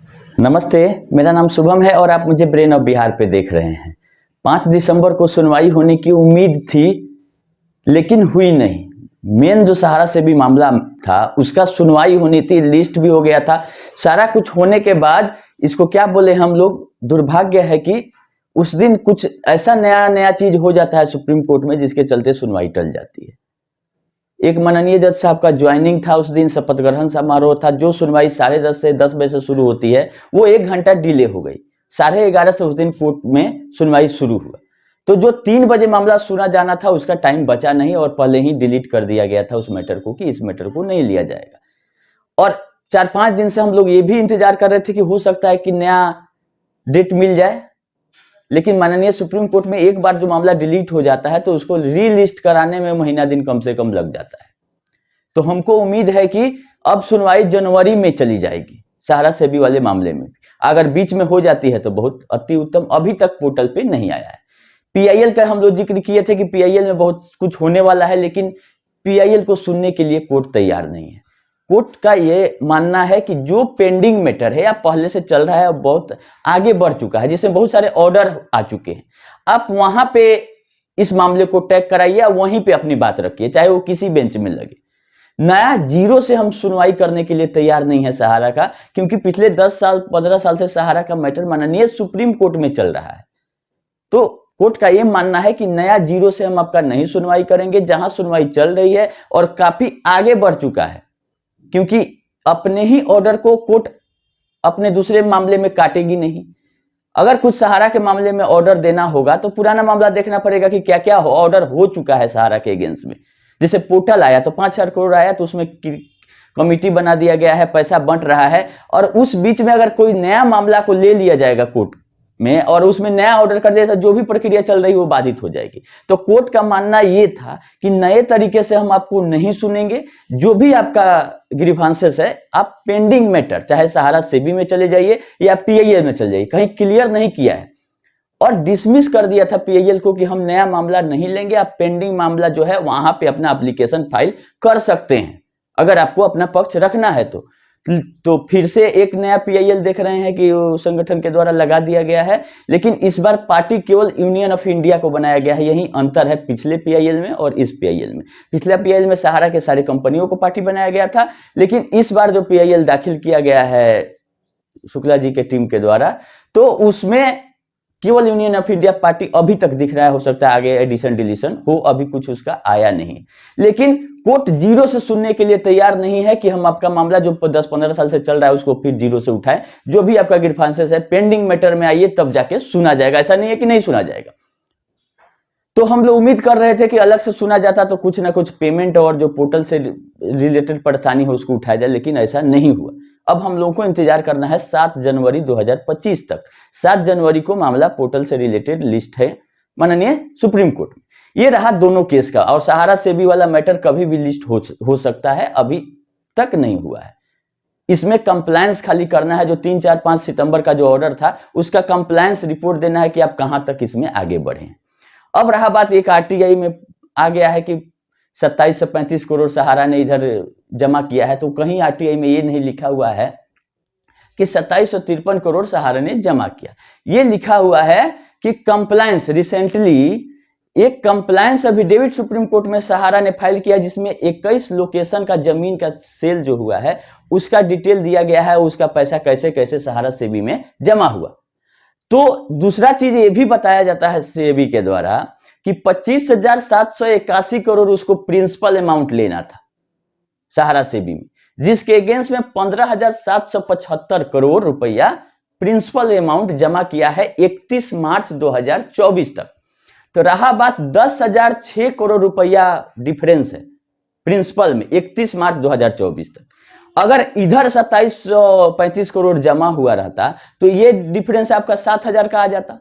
नमस्ते, मेरा नाम शुभम है और आप मुझे ब्रेन ऑफ बिहार पे देख रहे हैं। 5 दिसंबर को सुनवाई होने की उम्मीद थी, लेकिन हुई नहीं। मेन जो सहारा से भी मामला था उसका सुनवाई होनी थी, लिस्ट भी हो गया था। सारा कुछ होने के बाद इसको क्या बोले हम लोग, दुर्भाग्य है कि उस दिन कुछ ऐसा नया चीज हो जाता है सुप्रीम कोर्ट में जिसके चलते सुनवाई टल जाती है। एक माननीय जज साहब का ज्वाइनिंग था, उस दिन शपथ ग्रहण समारोह था। जो सुनवाई 10:30 से 10 बजे से शुरू होती है वो 1 घंटा डिले हो गई। 11:30 से उस दिन कोर्ट में सुनवाई शुरू हुआ, तो जो 3 बजे मामला सुना जाना था उसका टाइम बचा नहीं और पहले ही डिलीट कर दिया गया था उस मैटर को कि इस मैटर को नहीं लिया जाएगा। और 4-5 दिन से हम लोग ये भी इंतजार कर रहे थे कि हो सकता है कि नया डेट मिल जाए, लेकिन माननीय सुप्रीम कोर्ट में एक बार जो मामला डिलीट हो जाता है तो उसको रीलिस्ट कराने में महीना दिन कम से कम लग जाता है। तो हमको उम्मीद है कि अब सुनवाई जनवरी में चली जाएगी सहारा सेबी वाले मामले में। अगर बीच में हो जाती है तो बहुत अति उत्तम। अभी तक पोर्टल पे नहीं आया है। पीआईएल का हम लोग जिक्र किए थे कि पीआईएल में बहुत कुछ होने वाला है, लेकिन पीआईएल को सुनने के लिए कोर्ट तैयार नहीं है। कोर्ट का ये मानना है कि जो पेंडिंग मैटर है या पहले से चल रहा है, बहुत आगे बढ़ चुका है, जिसमें बहुत सारे ऑर्डर आ चुके हैं, आप वहां पे इस मामले को टैग कराइए या वहीं पे अपनी बात रखिए, चाहे वो किसी बेंच में लगे। नया जीरो से हम सुनवाई करने के लिए तैयार नहीं है सहारा का, क्योंकि पिछले 10 साल 15 साल से सहारा का मैटर माननीय सुप्रीम कोर्ट में चल रहा है। तो कोर्ट का यह मानना है कि नया जीरो से हम आपका नहीं सुनवाई करेंगे। जहां सुनवाई चल रही है और काफी आगे बढ़ चुका है, क्योंकि अपने ही ऑर्डर को कोर्ट अपने दूसरे मामले में काटेगी नहीं। अगर कुछ सहारा के मामले में ऑर्डर देना होगा तो पुराना मामला देखना पड़ेगा कि क्या क्या ऑर्डर हो चुका है सहारा के अगेंस्ट में। जैसे पोर्टल आया तो 5,000 करोड़ आया, तो उसमें कमिटी बना दिया गया है, पैसा बंट रहा है, और उस बीच में अगर कोई नया मामला को ले लिया जाएगा कोर्ट में और उसमें नया ऑर्डर कर दिया तो जो भी प्रक्रिया चल रही है वो बाधित हो जाएगी। तो कोर्ट का मानना ये था कि नए तरीके से हम आपको नहीं सुनेंगे। जो भी आपका ग्रीवांसेस है, आप पेंडिंग मैटर चाहे सहारा सेबी में चले जाइए या पीआईएल में चले जाइए, कहीं क्लियर नहीं किया है और डिसमिस कर दिया था पीआईएल को कि हम नया मामला नहीं लेंगे, आप पेंडिंग मामला जो है वहां पे अपना एप्लीकेशन फाइल कर सकते हैं अगर आपको अपना पक्ष रखना है। तो फिर से एक नया पीआईएल देख रहे हैं कि संगठन के द्वारा लगा दिया गया है, लेकिन इस बार पार्टी केवल यूनियन ऑफ इंडिया को बनाया गया है। यही अंतर है पिछले पीआईएल में और इस पीआईएल में। पिछले पीआईएल में सहारा के सारी कंपनियों को पार्टी बनाया गया था, लेकिन इस बार जो पीआईएल दाखिल किया गया है शुक्ला जी के टीम के द्वारा, तो उसमें केवल यूनियन ऑफ इंडिया पार्टी अभी तक दिख रहा है। हो सकता है आगे एडिशन डिलीशन हो, अभी कुछ उसका आया नहीं। लेकिन कोर्ट जीरो से सुनने के लिए तैयार नहीं है कि हम आपका मामला जो 10-15 साल से चल रहा है उसको फिर जीरो से उठाएं। जो भी आपका ग्रीवांसेस है पेंडिंग मैटर में आइए, तब जाके सुना जाएगा। ऐसा नहीं है कि नहीं सुना जाएगा। तो हम लोग उम्मीद कर रहे थे कि अलग से सुना जाता तो कुछ ना कुछ पेमेंट और जो पोर्टल से रिलेटेड परेशानी हो उसको उठाया जाए, लेकिन ऐसा नहीं हुआ। अब हम लोगों को इंतजार करना है 7 जनवरी 2025 तक। 7 जनवरी को मामला पोर्टल से रिलेटेड लिस्ट है माननीय सुप्रीम कोर्ट में। ये रहा दोनों केस का। और सहारा सेबी वाला मैटर कभी भी लिस्ट हो सकता है, अभी तक नहीं हुआ है। इसमें कंप्लायंस खाली करना है। जो 3, 4, 5 सितंबर का जो ऑर्डर था उसका कंप्लायंस रिपोर्ट देना है कि आप कहां तक इसमें आगे बढ़े। अब रहा बात, एक आरटीआई में आ गया है कि 27 से 35 करोड़ सहारा ने इधर जमा किया है, तो कहीं आरटीआई में ये नहीं लिखा हुआ है कि 2753 करोड़ सहारा ने जमा किया। ये लिखा हुआ है कि कंप्लायंस रिसेंटली एक कंप्लायंस एफिडेविट सुप्रीम कोर्ट में सहारा ने फाइल किया, जिसमें 21 लोकेशन का जमीन का सेल जो हुआ है उसका डिटेल दिया गया है, उसका पैसा कैसे कैसे सहारा सेबी में जमा हुआ। तो दूसरा चीज ये भी बताया जाता है सेबी के द्वारा कि 25,781 करोड़ उसको प्रिंसिपल अमाउंट लेना था सहारा सेबी में, जिसके अगेंस्ट में 15,775 करोड़ रुपया प्रिंसिपल अमाउंट जमा किया है 31 मार्च 2024 तक। तो रहा बात 10,006 करोड़ रुपया डिफरेंस है प्रिंसिपल में 31 मार्च 2024 तक। अगर इधर 2735 करोड़ जमा हुआ रहता तो ये डिफरेंस आपका 7,000 का आ जाता।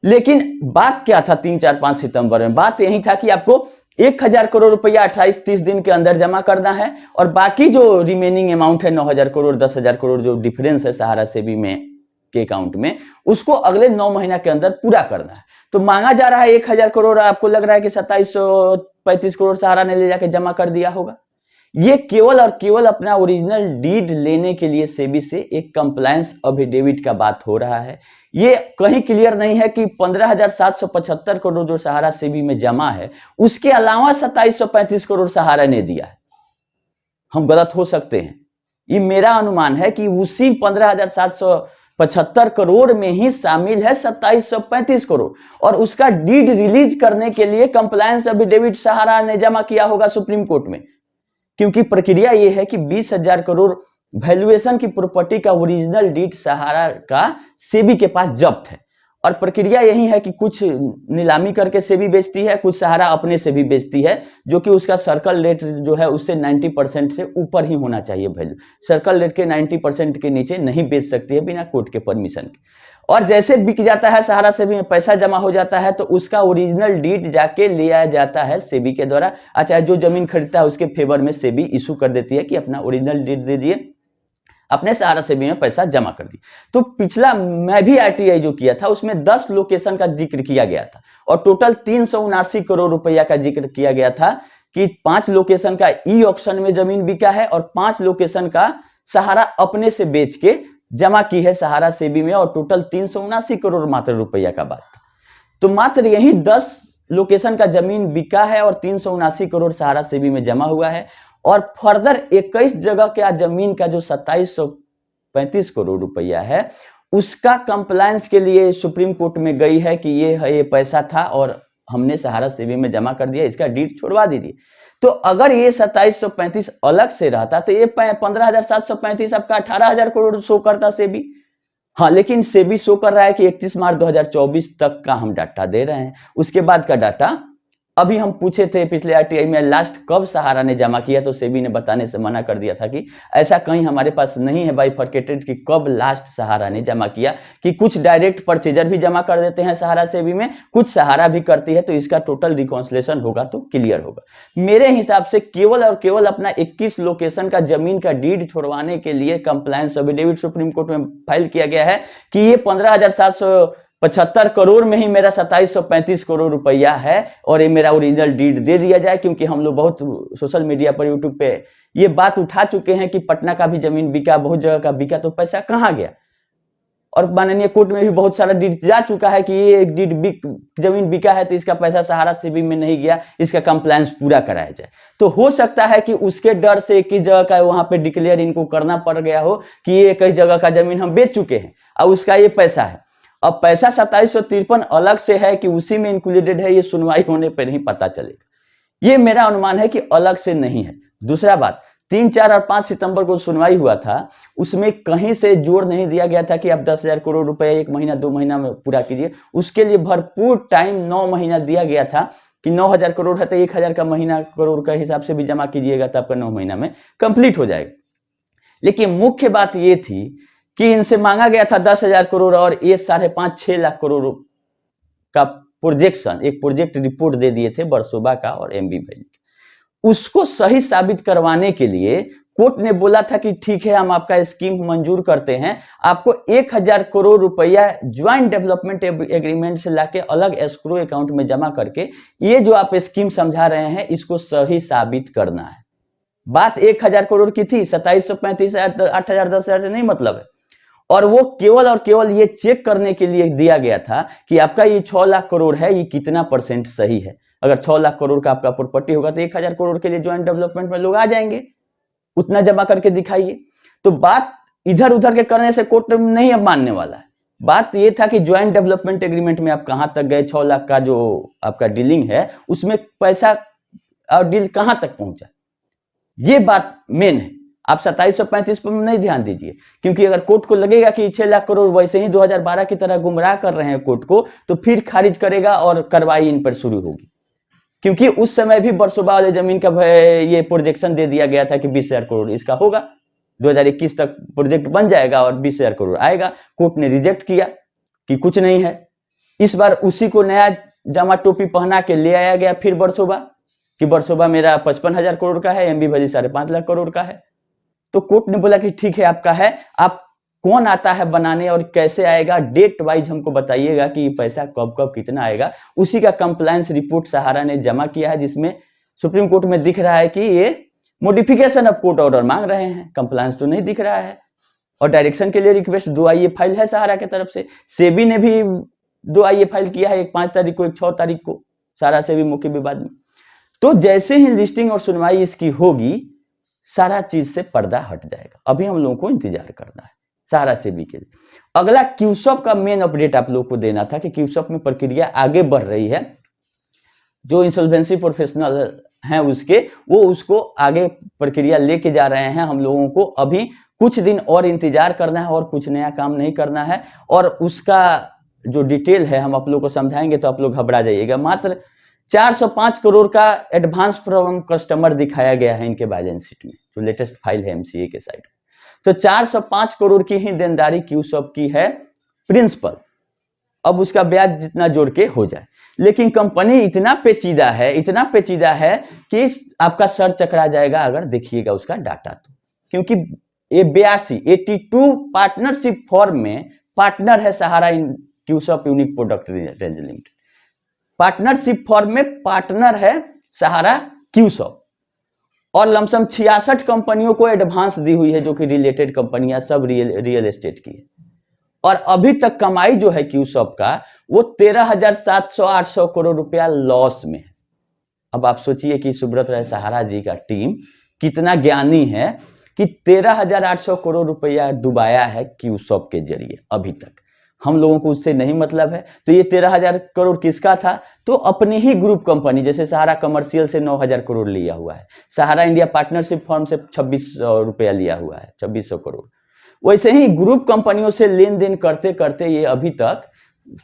लेकिन बात क्या था 3, 4, 5 सितंबर में? बात यही था कि आपको 1,000 करोड़ रुपया 28-30 दिन के अंदर जमा करना है और बाकी जो रिमेनिंग अमाउंट है 9,000 करोड़ 10,000 करोड़ जो डिफरेंस है सहारा सेबी में के अकाउंट में, उसको अगले 9 महीना के अंदर पूरा करना है। तो मांगा जा रहा है 1,000 करोड़। आपको लग रहा है कि 2735 करोड़ सहारा ने ले जाके जमा कर दिया होगा। ये केवल और केवल अपना ओरिजिनल डीड लेने के लिए सेबी से एक कंप्लायंस एफिडेविट का बात हो रहा है। ये कहीं क्लियर नहीं है कि 15,775 करोड़ जो सहारा सेबी में जमा है उसके अलावा 2735 करोड़ सहारा ने दिया है। हम गलत हो सकते हैं, ये मेरा अनुमान है कि उसी 15,775 करोड़ में ही शामिल है 2735 करोड़, और उसका डीड रिलीज करने के लिए कंप्लायंस एफिडेविट सहारा ने जमा किया होगा सुप्रीम कोर्ट में। क्योंकि प्रक्रिया यह है कि 20,000 करोड़ वैल्यूएशन की प्रॉपर्टी का ओरिजिनल डीड सहारा का सेबी के पास जब्त है, और प्रक्रिया यही है कि कुछ नीलामी करके सेबी बेचती है, कुछ सहारा अपने से भी बेचती है, जो कि उसका सर्कल रेट जो है उससे 90% से ऊपर ही होना चाहिए वैल्यू। सर्कल रेट के 90% के नीचे नहीं बेच सकती है बिना कोर्ट के परमिशन के। और जैसे बिक जाता है सहारा सेबी में, पैसा जमा हो जाता है, तो उसका ओरिजिनल डीड जाके लिया जाता है सेबी के द्वारा। अच्छा, जो जमीन खरीदता है उसके फेवर में सेबी इशू कर देती है कि अपना ओरिजिनल डीड दे दिए, अपने सहारा सेबी में पैसा जमा कर दिया। तो पिछला मैं भी आरटीआई जो किया था उसमें 10 लोकेशन का जिक्र किया गया था, और टोटल 379 करोड़ रुपया का जिक्र किया गया था कि 5 लोकेशन का ई ऑक्शन में जमीन बिका है और 5 लोकेशन का सहारा अपने से बेच के जमा की है सहारा सेबी में, और टोटल 379 करोड़ मात्र रुपया का बात था। तो मात्र यही 10 लोकेशन का जमीन बिका है और 379 करोड़ सहारा सेबी में जमा हुआ है, और फर्दर 21 जगह का जमीन का जो 2735 करोड़ रुपया है उसका कंप्लायंस के लिए सुप्रीम कोर्ट में गई है कि ये पैसा था और हमने सहारा सेबी में जमा कर दिया, इसका डीड छोड़वा दीजिए। तो अगर ये 2735 अलग से रहता तो ये 15,735 आपका 18,000 करोड़ शो करता सेबी। हाँ, लेकिन सेबी शो कर रहा है कि 31 मार्च 2024 तक का हम डाटा दे रहे हैं, उसके बाद का डाटा अभी हम पूछे थे पिछले आरटीआई में लास्ट कब सहारा ने जमा किया, तो सेबी ने बताने से मना कर दिया था कि ऐसा कहीं हमारे पास नहीं है बाइफरकेटेड कि कब लास्ट सहारा ने जमा किया, कि कुछ डायरेक्ट परचेजर भी जमा कर देते हैं सहारा सेबी में, कुछ सहारा भी करती है, तो इसका टोटल रिकॉन्सिलेशन होगा तो क्लियर होगा। मेरे हिसाब से केवल और केवल अपना 21 लोकेशन का जमीन का डीड छोड़वाने के लिए कंप्लायंस एफिडेविट सुप्रीम कोर्ट में फाइल किया गया है कि ये 15,775 करोड़ में ही मेरा 2735 करोड़ रुपया है और ये मेरा ओरिजिनल डीड दे दिया जाए। क्योंकि हम लोग बहुत सोशल मीडिया पर यूट्यूब पे ये बात उठा चुके हैं कि पटना का भी जमीन बिका, बहुत जगह का बिका, तो पैसा कहाँ गया, और माननीय कोर्ट में भी बहुत सारा डीड जा चुका है कि ये एक डीड जमीन बिका है तो इसका पैसा सहारा सेबी में नहीं गया, इसका कंप्लायंस पूरा कराया जाए। तो हो सकता है कि उसके डर से किस जगह का वहां पे डिक्लेयर इनको करना पड़ गया हो कि ये कई जगह का जमीन हम बेच चुके हैं और उसका ये पैसा है। अब पैसा 2753 अलग से है कि उसी में इंक्लूडेड है, ये सुनवाई होने पर ही पता चलेगा। ये मेरा अनुमान है कि अलग से नहीं है। दूसरा बात, 3, 4 और 5 सितंबर को सुनवाई हुआ था, उसमें कहीं से जोर नहीं दिया गया था कि आप 10,000 करोड़ रुपए 1 महीना 2 महीना में पूरा कीजिए। उसके लिए भरपूर टाइम 9 महीना दिया गया था कि 9,000 करोड़ है तो 1,000 का महीना करोड़ का हिसाब से भी जमा कीजिएगा तो आपका 9 महीना में कंप्लीट हो जाएगा। लेकिन मुख्य बात ये थी कि इनसे मांगा गया था 10,000 करोड़ और ये 5.5-6 लाख करोड़ का प्रोजेक्शन, एक प्रोजेक्ट रिपोर्ट दे दिए थे बरसोबा का और एमबी वैली। उसको सही साबित करवाने के लिए कोर्ट ने बोला था कि ठीक है, हम आपका स्कीम मंजूर करते हैं, आपको 1,000 करोड़ रुपया ज्वाइंट डेवलपमेंट एग्रीमेंट से लाके अलग एस्क्रो अकाउंट में जमा करके ये जो आप स्कीम समझा रहे हैं इसको सही साबित करना है। बात 1,000 करोड़ की थी, 2735 8,000 10,000 से नहीं मतलब है। और वो केवल और केवल ये चेक करने के लिए दिया गया था कि आपका ये 6 लाख करोड़ है, ये कितना % सही है। अगर 6 लाख करोड़ का आपका प्रॉपर्टी होगा तो 1,000 करोड़ के लिए ज्वाइंट डेवलपमेंट में लोग आ जाएंगे, उतना जमा करके दिखाइए। तो बात इधर उधर के करने से कोर्ट नहीं अब मानने वाला है। बात ये था कि ज्वाइंट डेवलपमेंट एग्रीमेंट में आप कहां तक गए, 6 लाख का जो आपका डीलिंग है उसमें पैसा और डील कहां तक पहुंचा, ये बात मेन है। आप 2735 पर नहीं ध्यान दीजिए, क्योंकि अगर कोर्ट को लगेगा कि 6 लाख करोड़ वैसे ही 2012 की तरह गुमराह कर रहे हैं कोर्ट को, तो फिर खारिज करेगा और कार्रवाई इन पर शुरू होगी। क्योंकि उस समय भी बरसोबा वाले जमीन का ये प्रोजेक्शन दे दिया गया था कि 20,000 करोड़ इसका होगा, 2021 तक प्रोजेक्ट बन जाएगा और 20,000 करोड़ आएगा। कोर्ट ने रिजेक्ट किया कि कुछ नहीं है। इस बार उसी को नया जामा टोपी पहना के ले आया गया फिर बरसोबा कि बरसोबा मेरा 55,000 करोड़ का है, एमबी वैली 5.5 लाख करोड़ का है। तो कोर्ट ने बोला कि ठीक है आपका है, आप कौन आता है बनाने और कैसे आएगा, डेट वाइज हमको बताइएगा कि पैसा कब कब कितना आएगा। उसी का कंप्लायंस रिपोर्ट सहारा ने जमा किया है, जिसमें सुप्रीम कोर्ट में दिख रहा है कि ये मॉडिफिकेशन ऑफ कोर्ट ऑर्डर मांग रहे हैं, कंप्लायंस तो नहीं दिख रहा है। और डायरेक्शन के लिए रिक्वेस्ट 2 आईए फाइल है सहारा की तरफ से। सेबी ने भी 2 आईए फाइल किया है, एक 5 तारीख को, एक 6 तारीख को, सहारा से भी मुख्य विवाद में। तो जैसे ही लिस्टिंग और सुनवाई इसकी होगी, सारा चीज से पर्दा हट जाएगा। अभी हम लोगों को इंतजार करना है सहारा सेबी के लिए। अगला क्यूसॉप का मेन अपडेट आप लोग को देना था कि क्यूसॉप में प्रक्रिया आगे बढ़ रही है। जो इंसॉल्वेंसी प्रोफेशनल हैं वो उसको आगे प्रक्रिया लेके जा रहे हैं। हम लोगों को अभी कुछ दिन और इंतजार करना है और कुछ नया काम नहीं करना है। और उसका जो डिटेल है हम आप लोग को समझाएंगे तो आप लोग घबरा जाइएगा। मात्र 405 करोड़ का एडवांस फ्रॉम कस्टमर दिखाया गया है इनके बैलेंस शीट में, जो लेटेस्ट फाइल है एमसीए के साइड। तो 405 करोड़ की ही देनदारी क्यूसॉप की है प्रिंसिपल। अब उसका ब्याज जितना जोड़ के हो जाए, लेकिन कंपनी इतना पेचीदा है कि आपका सर चकरा जाएगा अगर देखिएगा उसका डाटा तो। क्योंकि ये 82 पार्टनरशिप फॉर्म में पार्टनर है सहारा क्यूसॉप unique product range limited. Partnership form में पार्टनर है सहारा क्यूसॉप। और लमसम 66 कंपनियों को एडवांस दी हुई है, जो कि रिलेटेड कंपनियां सब रियल एस्टेट की है। और अभी तक कमाई जो है क्यूसॉप का वो 13,700-800 करोड़ रुपया लॉस में है। अब आप सोचिए कि सुब्रत राय सहारा जी का टीम कितना ज्ञानी है कि 13,800 करोड़ रुपया डुबाया है क्यूसॉप के जरिए। अभी तक हम लोगों को उससे नहीं मतलब है। तो ये 13,000 करोड़ किसका था? तो अपनी ही ग्रुप कंपनी, जैसे सहारा कमर्शियल से 9,000 करोड़ लिया हुआ है, सहारा इंडिया पार्टनरशिप फर्म से 2,600 रुपया लिया हुआ है, 2,600 करोड़। वैसे ही ग्रुप कंपनियों से लेन देन करते करते ये अभी तक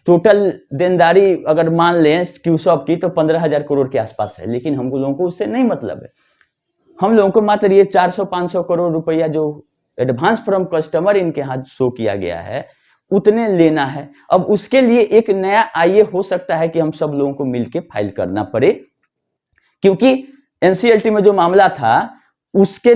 टोटल देनदारी अगर मान लें क्यूसॉप की तो 15,000 करोड़ के आसपास है। लेकिन हम लोगों को उससे नहीं मतलब है। हम लोगों को मात्र ये 400-500 करोड़ रुपया जो एडवांस फ्रॉम कस्टमर इनके हाथ शो किया गया है उतने लेना है। अब उसके लिए एक नया आईए हो सकता है कि हम सब लोगों को मिलकर फाइल करना पड़े, क्योंकि एनसीएलटी में जो मामला था उसके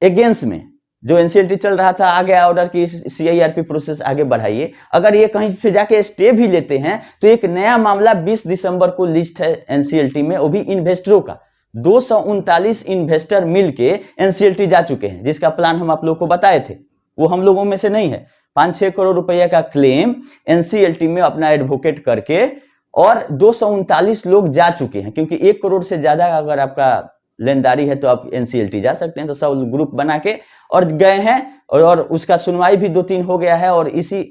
अगेंस्ट में जो एनसीएलटी चल रहा था, आ गया ऑर्डर की सीआईआरपी प्रोसेस आगे बढ़ाइए। अगर ये कहीं पे जाके स्टे भी लेते हैं तो एक नया मामला 20 दिसंबर को लिस्ट है एनसीएलटी में, वो भी इन्वेस्टरों का। 239 इन्वेस्टर मिलके एनसीएलटी जा चुके हैं, जिसका प्लान हम आप लोग को बताए थे। वो हम लोगों में से नहीं है। 5-6 करोड़ रुपया का क्लेम एनसीएलटी में अपना एडवोकेट करके और 239 लोग जा चुके हैं। क्योंकि 1 करोड़ से ज्यादा अगर आपका लेनदारी है तो आप एनसीएलटी जा सकते हैं। तो सब ग्रुप बना के और गए हैं और उसका सुनवाई भी 2-3 हो गया है और इसी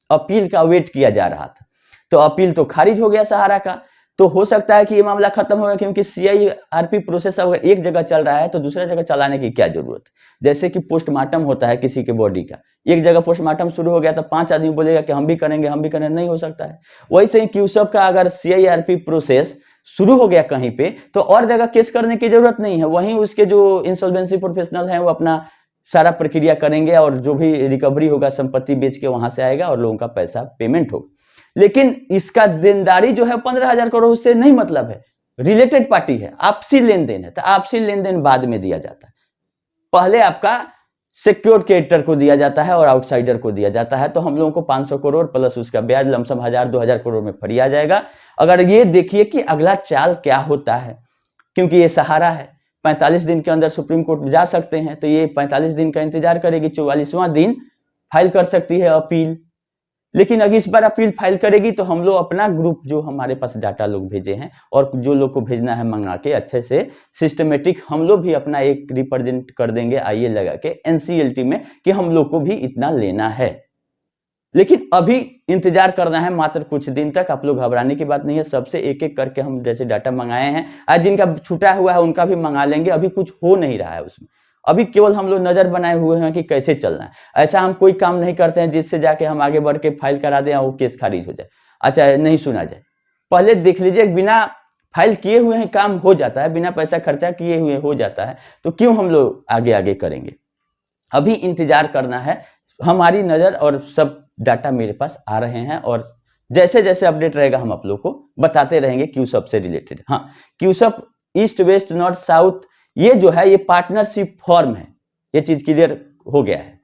अपील का वेट किया जा रहा था। तो अपील तो खारिज हो गया सहारा का। तो हो सकता है कि ये मामला खत्म हो गया, क्योंकि सीआईआरपी प्रोसेस अगर एक जगह चल रहा है तो दूसरा जगह चलाने की क्या जरूरत। जैसे कि पोस्टमार्टम होता है किसी के बॉडी का, एक जगह पोस्टमार्टम शुरू हो गया तो 5 आदमी बोलेगा कि हम भी करेंगे, नहीं हो सकता है। वैसे ही क्यूसॉप का अगर सीआईआरपी प्रोसेस शुरू हो गया कहीं पे तो और जगह केस करने की जरूरत नहीं है। वहीं उसके जो इंसॉल्वेंसी प्रोफेशनल हैं वो अपना सारा प्रक्रिया करेंगे और जो भी रिकवरी होगा संपत्ति बेच के वहां से आएगा और लोगों का पैसा पेमेंट होगा। लेकिन इसका देनदारी जो है 15,000 करोड़, उससे नहीं मतलब है। रिलेटेड पार्टी है, आपसी लेन देन है, तो आपसी लेन देन बाद में दिया जाता है। पहले आपका सिक्योर्ड क्रेडिटर को दिया जाता है और आउटसाइडर को दिया जाता है। तो हम लोगों को 500 करोड़ प्लस उसका ब्याज लमसम 1,000-2,000 करोड़ में फरिया जाएगा। अगर ये देखिए कि अगला चाल क्या होता है, क्योंकि ये सहारा है, 45 दिन के अंदर सुप्रीम कोर्ट जा सकते हैं। तो ये 45 दिन का इंतजार करेगी, 44वां दिन फाइल कर सकती है अपील। लेकिन अगर इस बार अपील फाइल करेगी तो हम लोग अपना ग्रुप जो हमारे पास डाटा लोग भेजे हैं और जो लोग को भेजना है मंगा के अच्छे से सिस्टमेटिक हम लोग भी अपना एक रिप्रेजेंट कर देंगे आईए लगा के एनसीएलटी में कि हम लोग को भी इतना लेना है। लेकिन अभी इंतजार करना है मात्र कुछ दिन तक। आप लोग घबराने की बात नहीं है। सबसे एक एक करके हम जैसे डाटा मंगाए हैं, आज जिनका छूटा हुआ है उनका भी मंगा लेंगे। अभी कुछ हो नहीं रहा है उसमें, अभी केवल हम लोग नजर बनाए हुए हैं कि कैसे चलना है। ऐसा हम कोई काम नहीं करते हैं जिससे जाके हम आगे बढ़ के फाइल करा दें और वो केस खारिज हो जाए, अच्छा नहीं सुना जाए। पहले देख लीजिए, बिना फाइल किए हुए हैं काम हो जाता है, बिना पैसा खर्चा किए हुए हो जाता है, तो क्यों हम लोग आगे आगे करेंगे। अभी इंतजार करना है। हमारी नजर और सब डाटा मेरे पास आ रहे हैं और जैसे जैसे अपडेट रहेगा हम आप लोग को बताते रहेंगे क्यूसॉप से रिलेटेड। हाँ, क्यूसॉप ईस्ट वेस्ट नॉर्थ साउथ ये जो है ये पार्टनरशिप फॉर्म है, ये चीज क्लियर हो गया है।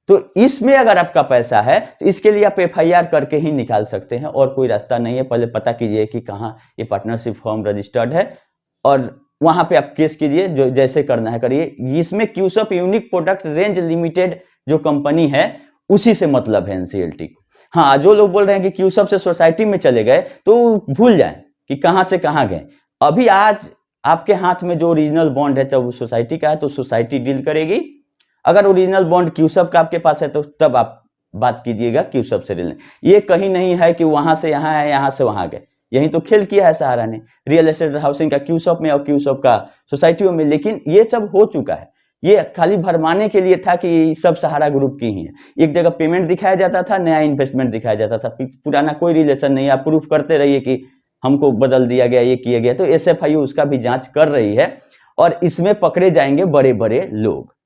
तो इसमें अगर आपका पैसा है तो इसके लिए आप एफआईआर करके ही निकाल सकते हैं और कोई रास्ता नहीं है। पहले पता कीजिए कि कहाँ ये पार्टनरशिप फॉर्म रजिस्टर्ड है और वहां पे आप केस कीजिए, जो जैसे करना है करिए। इसमें क्यूसप यूनिक प्रोडक्ट रेंज लिमिटेड जो कंपनी है उसी से मतलब है एनसीएलटी को। हाँ, जो लोग बोल रहे हैं कि क्यूसप से सोसाइटी में चले गए तो भूल जाएं कि कहां से कहां गए। अभी आज आपके हाथ में जो ओरिजिनल बॉन्ड है, चाहे वो सोसाइटी का है तो सोसाइटी डील करेगी। अगर ओरिजिनल बॉन्ड क्यूसप का आपके पास है तो तब आप बात कीजिएगा क्यूसप से डील। ये कहीं नहीं है कि वहां से यहां है, यहां से वहां गए। यही तो खेल किया है सहारा ने, रियल एस्टेट हाउसिंग का क्यूसप में और क्यूसप का सोसाइटियों में। लेकिन ये सब हो चुका है, ये खाली भरमाने के लिए था कि सब सहारा ग्रुप की ही है। एक जगह पेमेंट दिखाया जाता था, नया इन्वेस्टमेंट दिखाया जाता था, पुराना कोई रिलेशन नहीं। आप प्रूफ करते रहिए कि हमको बदल दिया गया, ये किया गया। तो एसएफआईयू उसका भी जांच कर रही है और इसमें पकड़े जाएंगे बड़े बड़े लोग,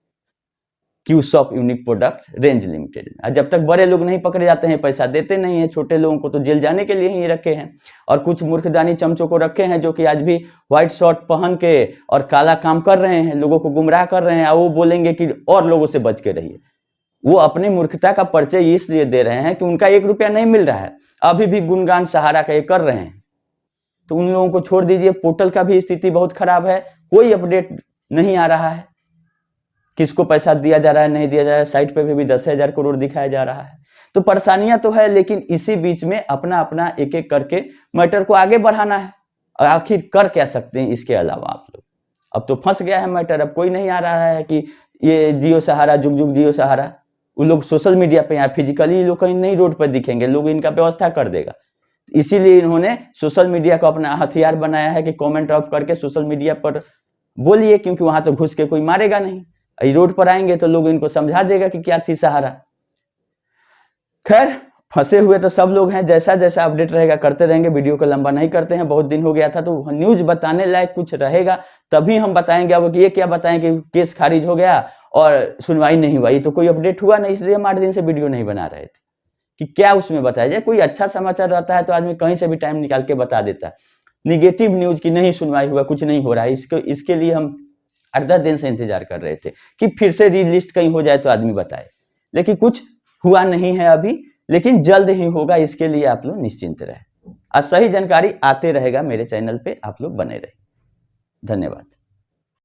क्यूसप यूनिक प्रोडक्ट रेंज लिमिटेड। जब तक बड़े लोग नहीं पकड़े जाते हैं, पैसा देते नहीं है, छोटे लोगों को तो जेल जाने के लिए ही रखे हैं। और कुछ मूर्खदानी चमचों को रखे हैं जो कि आज भी व्हाइट शर्ट पहन के और काला काम कर रहे हैं, लोगों को गुमराह कर रहे हैं। और वो बोलेंगे कि और लोगों से बच के रहिए। वो अपनी मूर्खता का परिचय इसलिए दे रहे हैं कि उनका 1 रुपया नहीं मिल रहा है, अभी भी गुणगान सहारा का ये कर रहे हैं। तो उन लोगों को छोड़ दीजिए। पोर्टल का भी स्थिति बहुत खराब है, कोई अपडेट नहीं आ रहा है, किसको पैसा दिया जा रहा है नहीं दिया जा रहा है। साइट पे भी 10,000 करोड़ दिखाया जा रहा है। तो परेशानियां तो है, लेकिन इसी बीच में अपना अपना एक एक करके मैटर को आगे बढ़ाना है। और आखिर कर क्या सकते हैं इसके अलावा आप लोग? अब तो फंस गया है मैटर। अब कोई नहीं आ रहा है कि ये जियो सहारा, जुग जुग जियो सहारा। वो लोग सोशल मीडिया पे, यार फिजिकली लोग कहीं नहीं रोड पर दिखेंगे, लोग इनका व्यवस्था कर देगा। इसीलिए इन्होंने सोशल मीडिया को अपना हथियार बनाया है कि कमेंट ऑफ करके सोशल मीडिया पर बोलिए, क्योंकि वहां तो घुस के कोई मारेगा नहीं। रोड पर आएंगे तो लोग इनको समझा देगा कि क्या थी सहारा। खैर, फंसे हुए तो सब लोग हैं। जैसा जैसा अपडेट रहेगा करते रहेंगे। वीडियो को लंबा नहीं करते हैं, बहुत दिन हो गया था, तो न्यूज बताने लायक कुछ रहेगा तभी हम बताएंगे। अब ये क्या बताएं कि केस खारिज हो गया और सुनवाई नहीं हुआ, ये तो कोई अपडेट हुआ नहीं, इसलिए हम 8 दिन से वीडियो नहीं बना रहे थे कि क्या उसमें बताया जाए। कोई अच्छा समाचार रहता है तो आदमी कहीं से भी टाइम निकाल के बता देता है। निगेटिव न्यूज की नहीं सुनवाई हुआ, कुछ नहीं हो रहा है, इसके लिए हम 8-10 दिन से इंतजार कर रहे थे कि फिर से रीलिस्ट कहीं हो जाए तो आदमी बताए। लेकिन कुछ हुआ नहीं है अभी, लेकिन जल्द ही होगा। इसके लिए आप लोग निश्चिंत रहे। आज सही जानकारी आते रहेगा मेरे चैनल पे, आप लोग बने रहे। धन्यवाद।